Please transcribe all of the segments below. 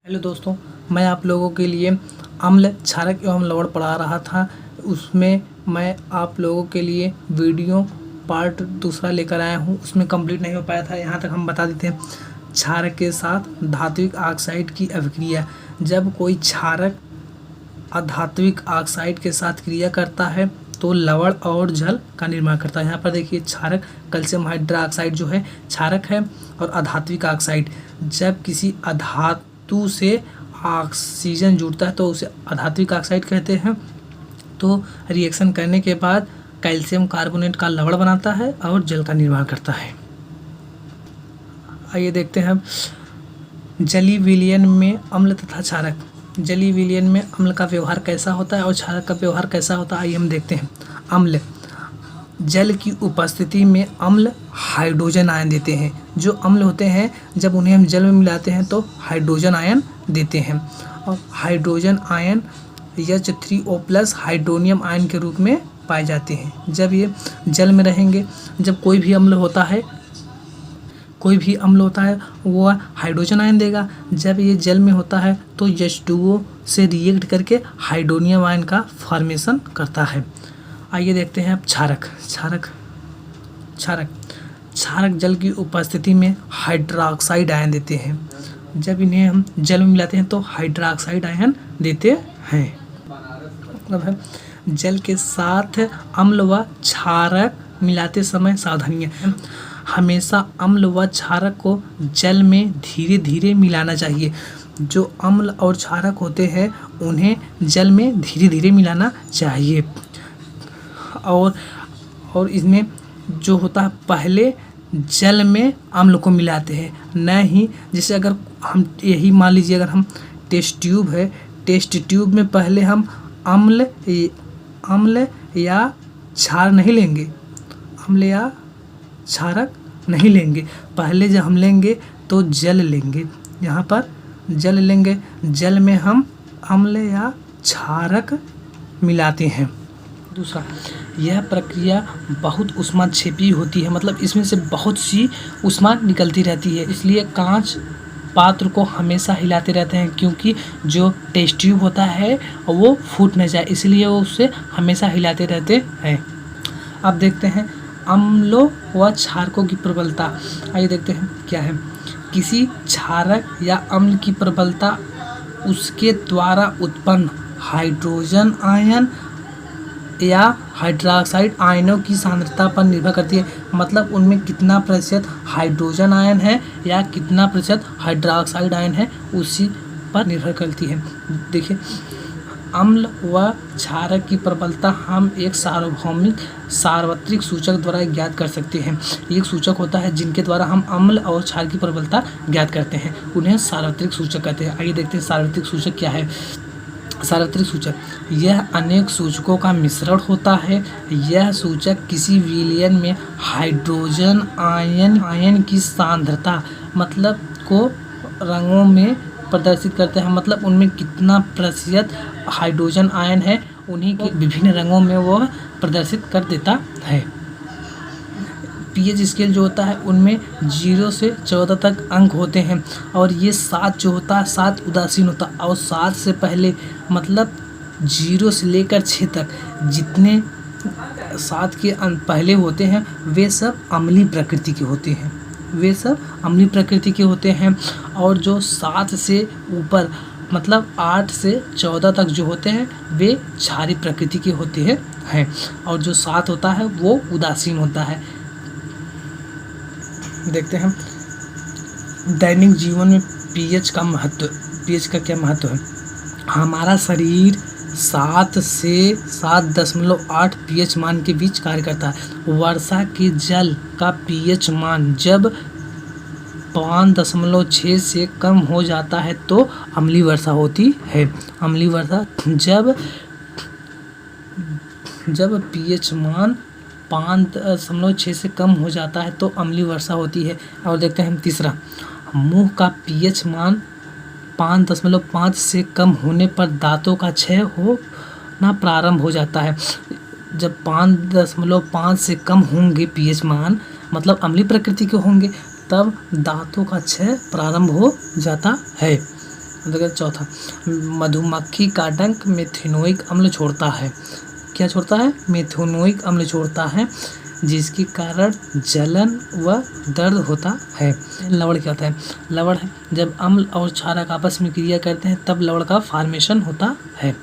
Hello दोस्तों, मैं आप लोगों के लिए अम्ल, क्षारक एवं लवण पढ़ा रहा था। उसमें मैं आप लोगों के लिए वीडियो पार्ट दूसरा लेकर आया हूँ। उसमें कंप्लीट नहीं हो पाया था। यहाँ तक हम बता देते हैं। क्षारक के साथ धात्विक ऑक्साइड की अभिक्रिया। जब कोई क्षारक अधात्विक ऑक्साइड के साथ क्रिया करता है तो लवण और जल का निर्माण करता है। यहाँ पर देखिए, क्षारक कैल्शियम हाइड्रोक्साइड जो है क्षारक है, और अधात्विक ऑक्साइड जब किसी अधातु से ऑक्सीजन जुड़ता है तो उसे अधात्विक ऑक्साइड कहते हैं। तो रिएक्शन करने के बाद कैल्शियम कार्बोनेट का लवण बनाता है और जल का निर्माण करता है। आइए देखते हैं जलीय विलयन में अम्ल तथा क्षारक। जलीय विलयन में अम्ल का व्यवहार कैसा होता है और क्षारक का व्यवहार कैसा होता है, आइए हम देखते हैं। अम्ल, जल की उपस्थिति में अम्ल हाइड्रोजन आयन देते हैं। जो अम्ल होते हैं जब उन्हें हम जल में मिलाते हैं तो हाइड्रोजन आयन देते हैं, और hydrogen ion H3O+ hydronium ion के रूप में पाए जाते हैं। जब ये जल में रहेंगे, जब कोई भी अम्ल होता है वो हाइड्रोजन आयन देगा। जब ये जल में होता है तो H2O से रिएक्ट करके हाइड्रोनियम आयन का फॉर्मेशन करता है। आइए देखते हैं अब क्षारक जल की उपस्थिति में हाइड्रोक्साइड आयन देते हैं। जब इन्हें हम जल में मिलाते हैं तो हाइड्रोक्साइड आयन देते हैं। मतलब है, जल के साथ अम्ल व क्षारक मिलाते समय सावधानियाँ हैं। हमेशा अम्ल व क्षारक को जल में धीरे धीरे मिलाना चाहिए। जो अम्ल और क्षारक होते हैं उन्हें जल में धीरे धीरे मिलाना चाहिए। और इसमें जो होता है, पहले जल में अम्ल को मिलाते हैं, न ही जैसे अगर हम यही मान लीजिए, अगर हम टेस्ट ट्यूब है, टेस्ट ट्यूब में पहले हम अम्ल या क्षार नहीं लेंगे, अम्ल या क्षारक नहीं लेंगे। पहले जब हम लेंगे तो जल लेंगे। यहाँ पर जल लेंगे, जल में हम अम्ल या क्षारक मिलाते हैं। दूसरा, यह प्रक्रिया बहुत ऊष्माक्षेपी होती है, मतलब इसमें से बहुत सी ऊष्मा निकलती रहती है। इसलिए कांच पात्र को हमेशा हिलाते रहते हैं, क्योंकि जो टेस्ट ट्यूब होता है वो फूट न जाए, इसलिए वो उसे हमेशा हिलाते रहते हैं। अब देखते हैं अम्लों व क्षारकों की प्रबलता। आइए देखते हैं क्या है। किसी क्षारक या अम्ल की प्रबलता उसके द्वारा उत्पन्न हाइड्रोजन आयन या हाइड्रोक्साइड आयनों की सांद्रता पर निर्भर करती है। मतलब उनमें कितना प्रतिशत हाइड्रोजन आयन है या कितना प्रतिशत हाइड्रोक्साइड आयन है, उसी पर निर्भर करती है। देखिए, अम्ल व क्षारक की प्रबलता हम एक सार्वत्रिक सूचक द्वारा ज्ञात कर सकते हैं। एक सूचक होता है जिनके द्वारा हम अम्ल और क्षार की प्रबलता ज्ञात करते हैं, उन्हें सार्वत्रिक सूचक कहते हैं। आइए देखते हैं सार्वत्रिक सूचक क्या है। सार्वत्रिक सूचक, यह अनेक सूचकों का मिश्रण होता है। यह सूचक किसी विलयन में हाइड्रोजन आयन की सांद्रता मतलब को रंगों में प्रदर्शित करते हैं। मतलब उनमें कितना प्रतिशत हाइड्रोजन आयन है, उन्हीं के विभिन्न रंगों में वह प्रदर्शित कर देता है। पीएच स्केल जो होता है उनमें 0 से 14 तक अंक होते हैं, और ये 7 जो होता है 7 उदासीन होता है, और 7 से पहले मतलब 0 से लेकर 6 तक जितने 7 के पहले होते हैं वे सब अम्लीय प्रकृति के होते हैं। और जो 7 से ऊपर मतलब 8 से 14 तक जो होते हैं वे क्षारीय प्रकृति के होते हैं। और जो 7 होता है वो उदासीन होता है। देखते हैं दैनिक जीवन में पीएच का क्या महत्व है। हमारा शरीर 7 से 7.8 पीएच मान के बीच कार्य करता है। वर्षा के जल का पीएच मान जब 5.6 से कम हो जाता है तो अम्लीय वर्षा होती है। अम्लीय वर्षा जब पीएच मान 5.6 से कम हो जाता है तो अम्लीय वर्षा होती है। और देखते हैं तीसरा, मुंह का पीएच मान 5.5 से कम होने पर दांतों का क्षय होना प्रारंभ हो जाता है। जब 5.5 से कम होंगे पीएच मान, मतलब अम्लीय प्रकृति के होंगे, तब दांतों का क्षय प्रारंभ हो जाता है। देखिए चौथा, मधुमक्खी का डंक मेथेनोइक अम्ल छोड़ता है। क्या छोड़ता है? मेथेनोइक अम्ल छोड़ता है, जिसके कारण जलन व दर्द होता है। लवण क्या होता है? लवण है जब अम्ल और क्षारक आपस में क्रिया करते हैं तब लवण का फॉर्मेशन होता है।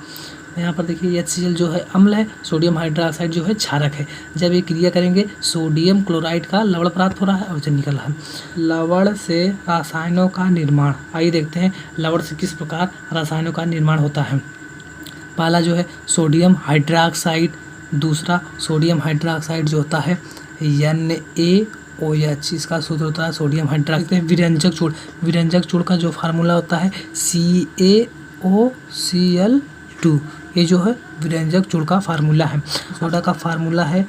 यहाँ पर देखिए HCl जो है अम्ल है, सोडियम हाइड्रोक्साइड जो है क्षारक है। जब ये क्रिया करेंगे सोडियम क्लोराइड का लवण प्राप्त हो रहा है और जल निकल रहा है। लवण से रसायनों का निर्माण, आइए देखते हैं लवण से किस प्रकार रसायनों का निर्माण होता है। पहला जो है सोडियम हाइड्रोक्साइड, दूसरा सोडियम हाइड्रोक्साइड जो होता है NaOH, इसका सूत्र होता है सोडियम हाइड्रोक्साइड। विरंजक चूड़, विरंजक चूड़ का जो फार्मूला होता है CaOCl2, ये जो है विरंजक चूड़ का फार्मूला है। सोडा का फार्मूला है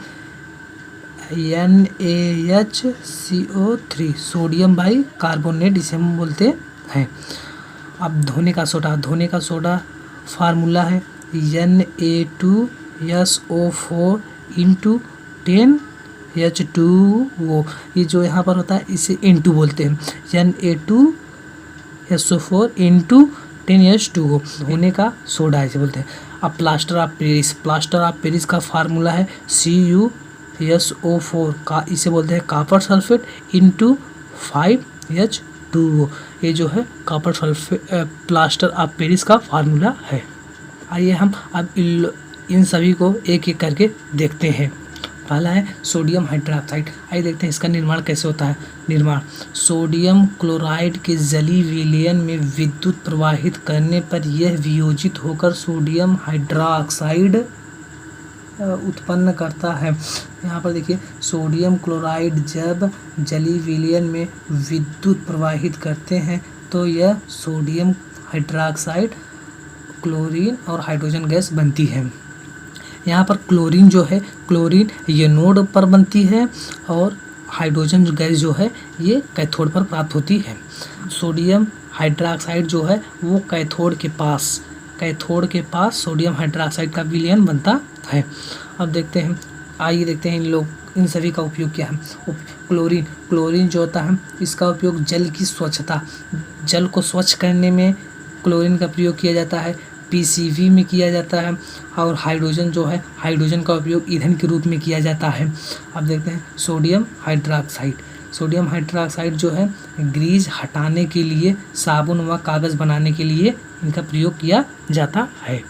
NaHCO3, सोडियम बाई कार्बोनेट इसे हम बोलते हैं। अब धोने का सोडा, धोने का सोडा फार्मूला है Na2SO4 इंटू 10H2O, ये जो यहाँ पर होता है इसे N2 बोलते हैं, Na2SO4 इंटू 10H2O, धोने का सोडा इसे बोलते हैं। अब plaster of Paris, plaster of Paris का फार्मूला है CuSO4 का, इसे बोलते हैं कॉपर सल्फेट इंटू 5H2O, ये जो है copper sulphate plaster of Paris का फार्मूला है। आइए हम अब इन सभी को एक एक करके देखते हैं। पहला है सोडियम हाइड्रोक्साइड, आइए देखते हैं इसका निर्माण कैसे होता है। निर्माण, सोडियम क्लोराइड के जलीय विलयन में विद्युत प्रवाहित करने पर यह वियोजित होकर सोडियम हाइड्रोक्साइड उत्पन्न करता है। यहाँ पर देखिए सोडियम क्लोराइड जब जलीय विलयन में विद्युत प्रवाहित करते हैं तो यह सोडियम हाइड्रोक्साइड क्लोरीन और हाइड्रोजन गैस बनती है। यहाँ पर क्लोरीन जो है, क्लोरीन एनोड पर बनती है और हाइड्रोजन गैस जो है ये कैथोड पर प्राप्त होती है। सोडियम हाइड्रोक्साइड जो है वो कैथोड के पास सोडियम हाइड्रोक्साइड का विलयन बनता है। अब देखते हैं, आइए देखते हैं इन सभी का उपयोग क्या है। क्लोरीन, क्लोरीन जो होता है इसका उपयोग जल की स्वच्छता, जल को स्वच्छ करने में क्लोरीन का प्रयोग किया जाता है, PCV में किया जाता है। और हाइड्रोजन जो है, हाइड्रोजन का उपयोग ईंधन के रूप में किया जाता है। अब देखते हैं सोडियम हाइड्रोक्साइड, सोडियम हाइड्रोक्साइड जो है ग्रीज हटाने के लिए, साबुन व कागज़ बनाने के लिए इनका प्रयोग किया जाता है।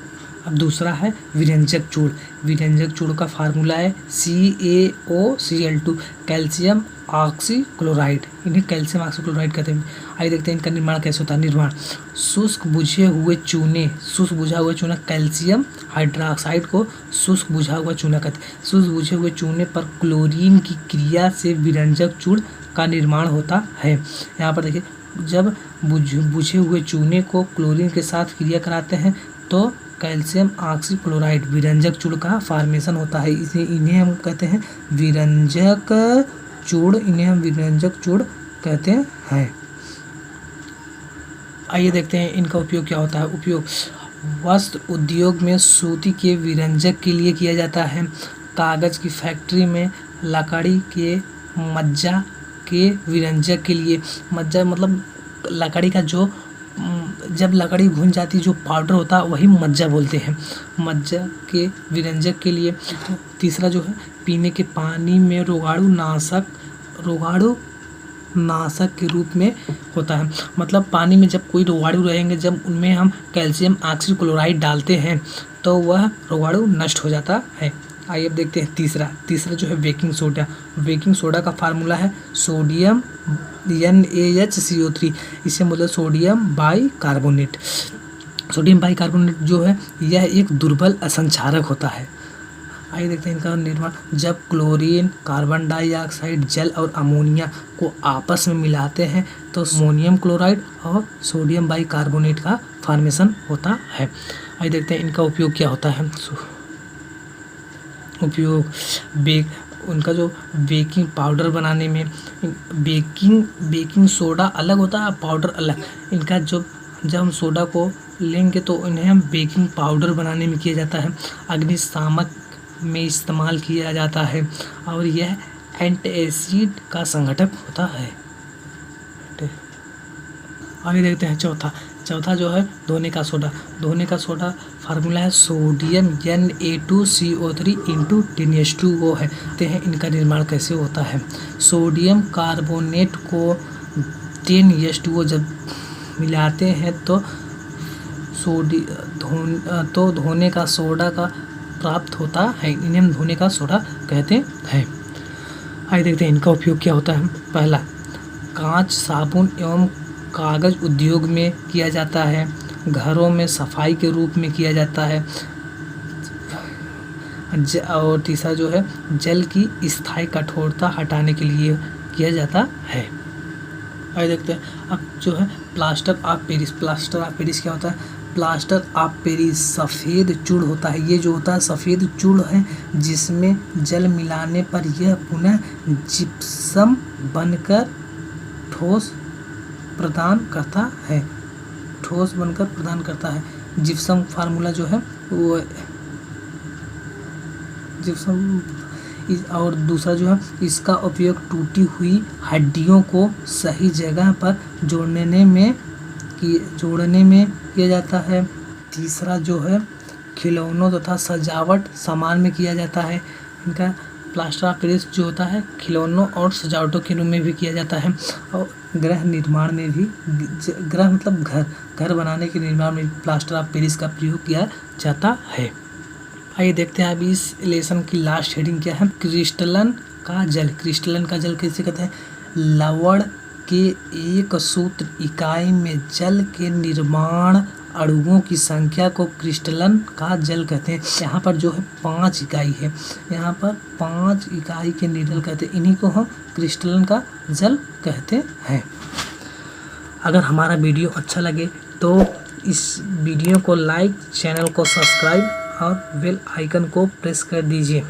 अब दूसरा है विरंजक चूड़, विरंजक चूड़ का फार्मूला है CaOCl2, कैल्शियम ऑक्सीक्लोराइड, इन्हें कैल्शियम ऑक्सीक्लोराइड कहते हैं। आइए देखते हैं इनका निर्माण कैसे होता है। निर्माण, शुष्क बुझे हुए चूने, शुष्क बुझा हुआ चूना, कैल्शियम हाइड्रोक्साइड को शुष्क बुझा हुआ चूना कहते हैं। शुष्क बुझे हुए चूने पर क्लोरीन की क्रिया से विरंजक चूड़ का निर्माण होता है। यहाँ पर देखिए जब बुझे हुए चूने को क्लोरीन के साथ क्रिया कराते हैं तो कैल्शियम ऑक्सीक्लोराइड विरंजक चूड़ का फॉर्मेशन होता है। इन्हें हम कहते हैं विरंजक चूड़, इन्हें हम विरंजक चूड़ कहते हैं। आइए देखते हैं इनका उपयोग क्या होता है। उपयोग, वस्त्र उद्योग में सूती के विरंजक के लिए किया जाता है। कागज़ की फैक्ट्री में लकड़ी के मज्जा के विरंजक के लिए, मज्जा मतलब लकड़ी का जो जब लकड़ी भुन जाती जो पाउडर होता है वही मज्जा बोलते हैं, मज्जा के विरंजक के लिए। तीसरा जो है पीने के पानी में रोगाणु नाशक के रूप में होता है। मतलब पानी में जब कोई रोगाणु रहेंगे, जब उनमें हम कैल्शियम ऑक्सीक्लोराइड डालते हैं तो वह रोगाणु नष्ट हो जाता है। आइए अब देखते हैं तीसरा जो है बेकिंग सोडा, बेकिंग सोडा का फार्मूला है सोडियम NaHCO3, इसे मतलब sodium by carbonate. Sodium by carbonate जो है यह एक दुर्बल असंक्षारक होता है। आइए देखते हैं इनका निर्माण, जब क्लोरीन, कार्बन डाइऑक्साइड, जल और अमोनिया को आपस में मिलाते हैं तो अमोनियम क्लोराइड और सोडियम बाई कार्बोनेट का फॉर्मेशन होता है। आइए देखते हैं इनका उपयोग क्या होता है। उपयोग, उनका जो बेकिंग पाउडर बनाने में, बेकिंग सोडा अलग होता है, पाउडर अलग। इनका जब हम सोडा को लेंगे तो इन्हें हम बेकिंग पाउडर बनाने में किया जाता है, अग्निशामक में इस्तेमाल किया जाता है और यह एंटासिड का संघटक होता है। आगे देखते हैं चौथा, चौथा जो है धोने का सोडा। धोने का सोडा फार्मूला है सोडियम Na2CO3 इंटू 10H2O है। देखते हैं इनका निर्माण कैसे होता है। सोडियम कार्बोनेट को 10H2O जब मिलाते हैं तो धोने का सोडा का प्राप्त होता है। इन्हें हम धोने का सोडा कहते हैं। आइए देखते हैं इनका उपयोग क्या होता है। पहला, कांच, साबुन एवं कागज़ उद्योग में किया जाता है। घरों में सफाई के रूप में किया जाता है। और तीसरा जो है जल की स्थायी कठोरता हटाने के लिए किया जाता है। आइए देखते हैं अब जो है plaster of Paris. Plaster of Paris क्या होता है? प्लास्टर ऑफ पेरिस सफ़ेद चूर्ण होता है। ये जो होता है सफ़ेद चूर्ण है जिसमें जल मिलाने पर यह पुनः जिप्सम बनकर ठोस प्रदान करता है। ठोस बनकर प्रदान करता है। जिप्सम फार्मूला जो है वो जिप्सम। और दूसरा जो है इसका उपयोग टूटी हुई हड्डियों को सही जगह पर जोड़ने में किया जाता है। तीसरा जो है खिलौनों तथा सजावट सामान में किया जाता है। इनका प्लास्टर ऑफ पेरिस जो होता है खिलौनों और सजावटों के रूप में भी किया जाता है। और गृह निर्माण में भी, गृह मतलब घर बनाने के निर्माण में प्लास्टर ऑफ पेरिस का प्रयोग किया जाता है। आइए देखते हैं अभी इस लेसन की लास्ट हेडिंग क्या है। क्रिस्टलन का जल। क्रिस्टलन का जल कैसे कहते हैं? लवण के एक सूत्र इकाई में जल के निर्माण अणुओं की संख्या को क्रिस्टलन का जल कहते हैं। यहाँ पर जो है 5 इकाई है। यहाँ पर 5 इकाई के निर्जल कहते हैं। इन्हीं को हम क्रिस्टलन का जल कहते हैं। अगर हमारा वीडियो अच्छा लगे तो इस वीडियो को लाइक, चैनल को सब्सक्राइब और बेल आइकन को प्रेस कर दीजिए।